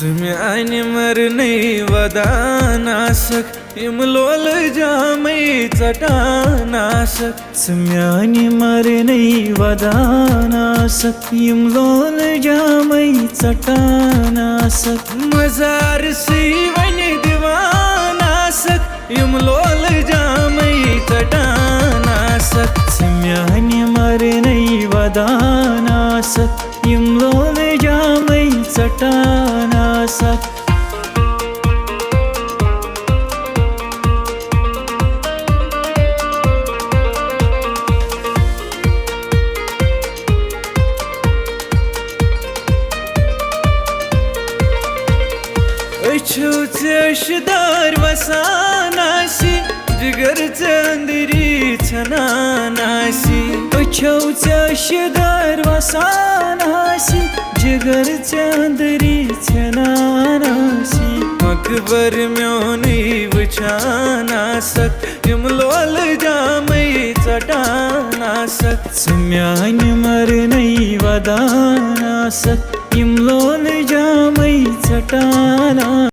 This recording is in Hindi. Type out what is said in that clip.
सुम्यानि मरनै वदानासक इमलोल जामै चटानासक सुम्यानि मरनै वदानासक इमलोल जामै चटानासक मजार सीवन दीवानासक इमलोल जामै चटानासक सुम्यानि मरनै वदानासक इमलोल जामै चटानासक अछो चशदार वसानासी जिगर चंदरी छनानासी अछो चशदार वसानासी जिगर चंदरी छनानासी मकबर म्योनी वचानासक इमलोल जामै चटानासक सुम्यानि मरनै वदानासक इमलोल जामै चटानासक